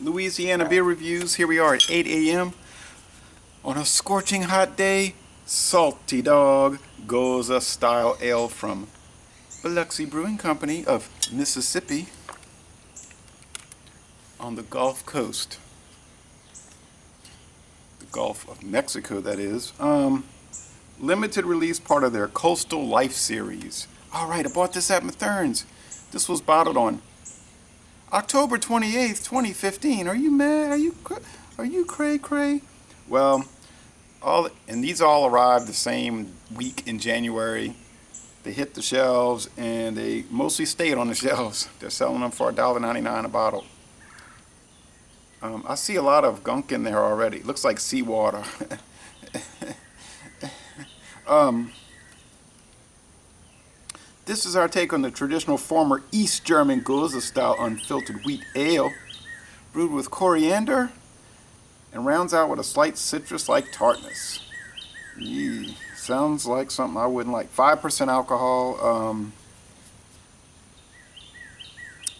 Louisiana beer reviews. Here we are at 8 a.m. on a scorching hot day. Salty Dog Gose style ale from Biloxi Brewing Company of Mississippi on the Gulf Coast. The Gulf of Mexico, that is. Limited release, part of their Coastal Life series. Alright, I bought this at Mathern's. This was bottled on October 28th, 2015. Are you mad? Are you cray? Well, these all arrived the same week in January. They hit the shelves and they mostly stayed on the shelves. They're selling them for $1.99 a bottle. I see a lot of gunk in there already. It looks like seawater. This is our take on the traditional former East German Gose style unfiltered wheat ale, brewed with coriander and rounds out with a slight citrus-like tartness. Yee, sounds like something I wouldn't like. 5% alcohol.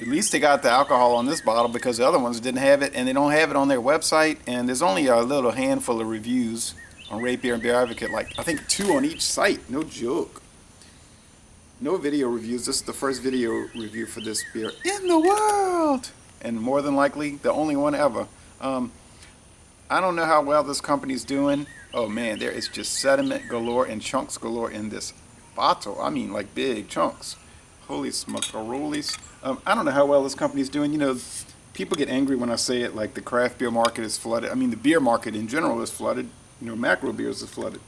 At least they got the alcohol on this bottle because the other ones didn't have it, and they don't have it on their website. And there's only a little handful of reviews on Rate Beer and Beer Advocate, like I think 2 on each site. No joke. No video reviews. This is the first video review for this beer in the world, and more than likely the only one ever. I don't know how well this company's doing. Oh man, there is just sediment galore and chunks galore in this bottle. I mean, like big chunks. Holy smoke-a-rollies. I don't know how well this company's doing. You know, people get angry when I say it, like the craft beer market is flooded. I mean, the beer market in general is flooded. You know, macro beers is flooded.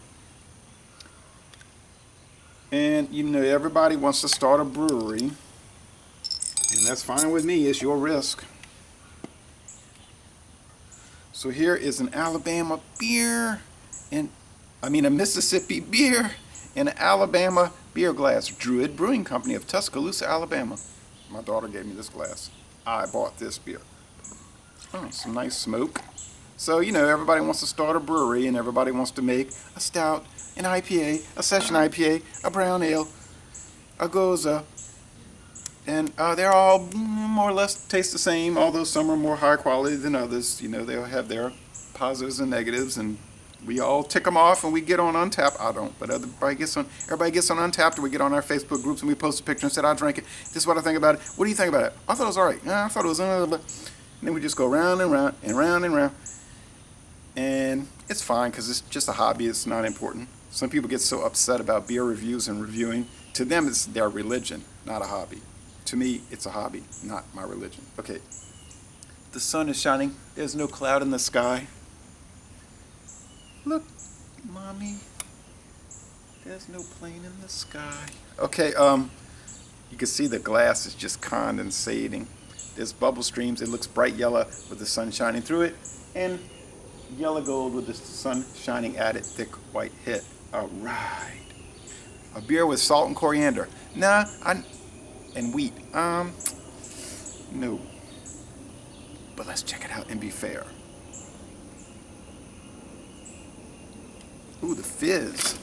And, you know, everybody wants to start a brewery. And that's fine with me. It's your risk. So here is an Alabama beer. A Mississippi beer in an Alabama beer glass. Brewed Brewing Company of Tuscaloosa, Alabama. My daughter gave me this glass. I bought this beer. Oh, some nice smoke. So, you know, everybody wants to start a brewery and everybody wants to make a stout, an IPA, a session IPA, a brown ale, a Gose. And they're all more or less taste the same, although some are more high quality than others. You know, they'll have their positives and negatives, and we all tick them off and we get on Untappd. I don't, but everybody gets on Untappd, and we get on our Facebook groups and we post a picture and said, I drank it. This is what I think about it. What do you think about it? I thought it was all right. I thought it was and then we just go round and round and round and round. And it's fine because it's just a hobby. It's not important. Some people get so upset about beer reviews and reviewing. To them, it's their religion, not a hobby. To me, it's a hobby, not my religion. Okay. The sun is shining. There's no cloud in the sky. Look, Mommy. There's no plane in the sky. Okay, you can see the glass is just condensating. There's bubble streams. It looks bright yellow with the sun shining through it. And yellow gold with the sun shining at it, thick white hit. Alright. A beer with salt and coriander. And wheat. No. But let's check it out and be fair. Ooh, the fizz.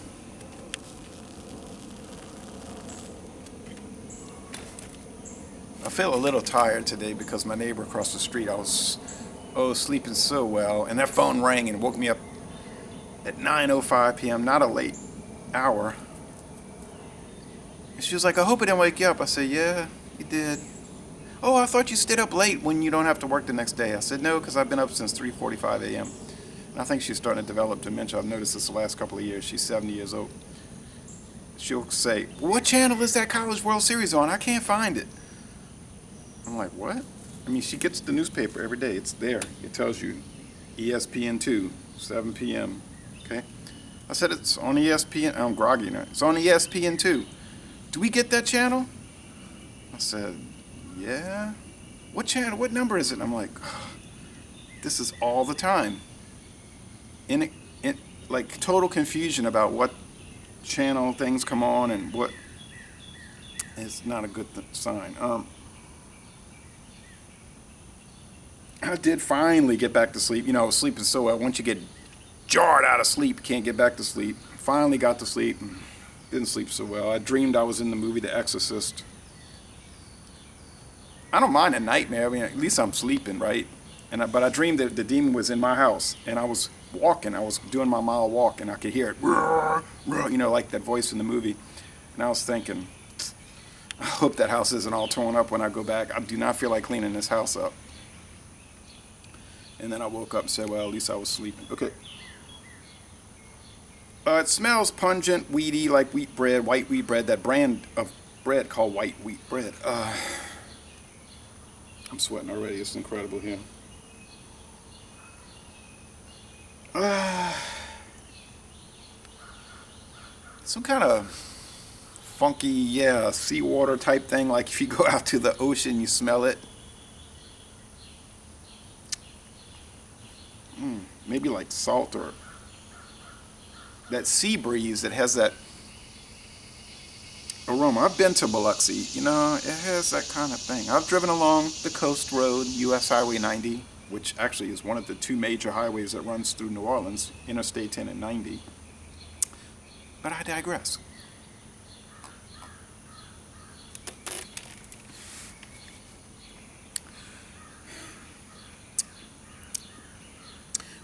I feel a little tired today because my neighbor across the street, I was sleeping so well, and that phone rang and woke me up at 9:05 p.m., not a late hour. And she was like, I hope it didn't wake you up. I said, yeah, it did. Oh, I thought you stayed up late when you don't have to work the next day. I said, no, because I've been up since 3:45 a.m. And I think she's starting to develop dementia. I've noticed this the last couple of years. She's 70 years old. She'll say, what channel is that College World Series on? I can't find it. I'm like, what? I mean, she gets the newspaper every day. It's there. It tells you ESPN2, 7 p.m. Okay? I said it's on ESPN. I'm groggy now. It's on ESPN2. Do we get that channel? I said, yeah. What channel? What number is it? And I'm like, this is all the time. In like total confusion about what channel things come on and what. It's not a good sign. I did finally get back to sleep. You know, I was sleeping so well. Once you get jarred out of sleep, you can't get back to sleep. Finally got to sleep. Didn't sleep so well. I dreamed I was in the movie The Exorcist. I don't mind a nightmare. I mean, at least I'm sleeping, right? But I dreamed that the demon was in my house, and I was walking. I was doing my mile walk, and I could hear it, like that voice in the movie. And I was thinking, I hope that house isn't all torn up when I go back. I do not feel like cleaning this house up. And then I woke up and said, well, at least I was sleeping. Okay. It smells pungent, weedy, like wheat bread, white wheat bread, that brand of bread called white wheat bread. I'm sweating already. It's incredible here. Some kind of funky, seawater type thing. Like if you go out to the ocean, you smell it. Maybe like salt or that sea breeze that has that aroma. I've been to Biloxi. It has that kind of thing. I've driven along the coast road, US Highway 90, which actually is one of the two major highways that runs through New Orleans, Interstate 10 and 90. But I digress.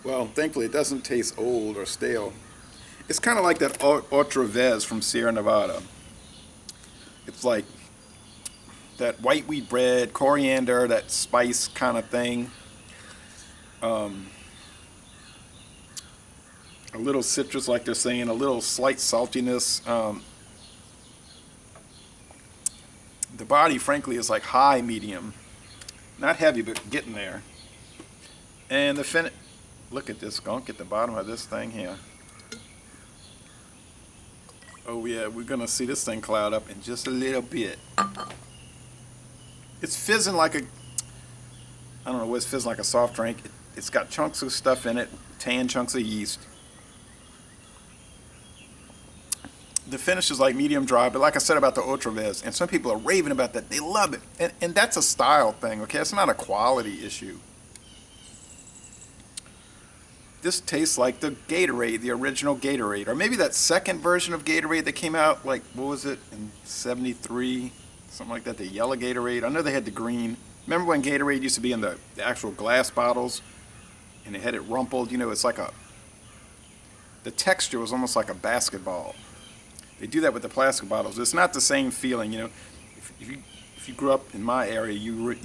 Well, thankfully it doesn't taste old or stale. It's kind of like that Originates from Sierra Nevada. It's like that white wheat bread, coriander, that spice kind of thing. A little citrus, like they're saying, a little slight saltiness. The body, frankly, is like high medium. Not heavy, but getting there. And the look at this skunk at the bottom of this thing here. Oh yeah, we're gonna see this thing cloud up in just a little bit. It's fizzing like I don't know, it's fizzing like a soft drink. It's got chunks of stuff in it, tan chunks of yeast. The finish is like medium dry, but like I said about the Originates, and some people are raving about that. They love it, and that's a style thing. Okay, it's not a quality issue. This tastes like the Gatorade, the original Gatorade. Or maybe that second version of Gatorade that came out, like, what was it, in 73? Something like that, the yellow Gatorade. I know they had the green. Remember when Gatorade used to be in the actual glass bottles? And they had it rumpled? It's like the texture was almost like a basketball. They do that with the plastic bottles. It's not the same feeling, If you grew up in my area, you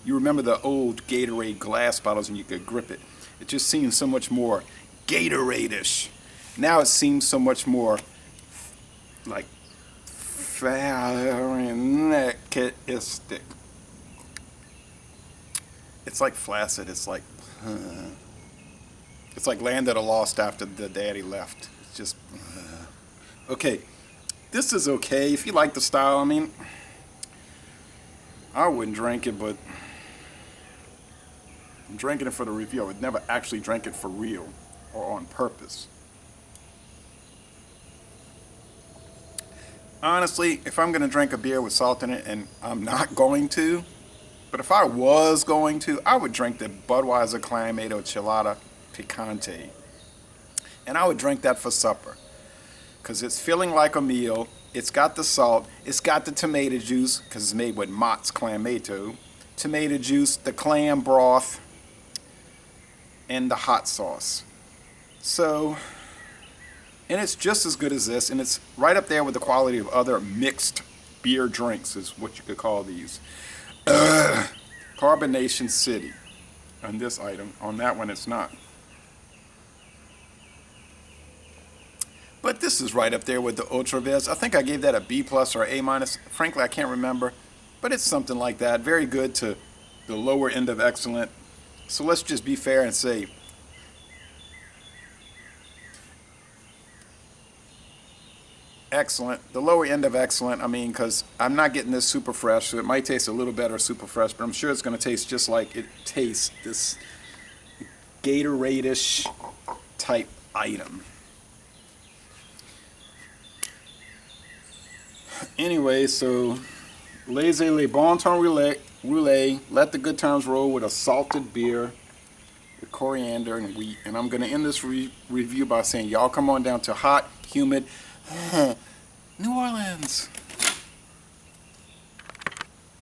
remember the old Gatorade glass bottles and you could grip it. It just seems so much more Gatorade-ish. Now it seems so much more like phallinistic. It's like flaccid. It's like Land of the Lost after the daddy left. It's just okay. This is okay if you like the style. I mean, I wouldn't drink it, but I'm drinking it for the review. I would never actually drink it for real or on purpose. Honestly, if I'm going to drink a beer with salt in it, and I'm not going to, but if I was going to, I would drink the Budweiser Clamato Chilada Picante. And I would drink that for supper. Because it's feeling like a meal. It's got the salt. It's got the tomato juice, because it's made with Mott's Clamato. Tomato juice, the clam broth, and the hot sauce. So, and it's just as good as this, and it's right up there with the quality of other mixed beer drinks, is what you could call these. Carbonation City on this item. On that one, it's not. But this is right up there with the Originates. I think I gave that a B+ or A-. Frankly, I can't remember. But it's something like that. Very good to the lower end of excellent. So let's just be fair and say excellent. The lower end of excellent, I mean, because I'm not getting this super fresh, so it might taste a little better super fresh, but I'm sure it's going to taste just like it tastes, this Gatorade-ish type item. Anyway, so laissez les bon temps rouler, let the good times roll with a salted beer with coriander and wheat. And I'm going to end this review by saying, y'all come on down to hot, humid New Orleans.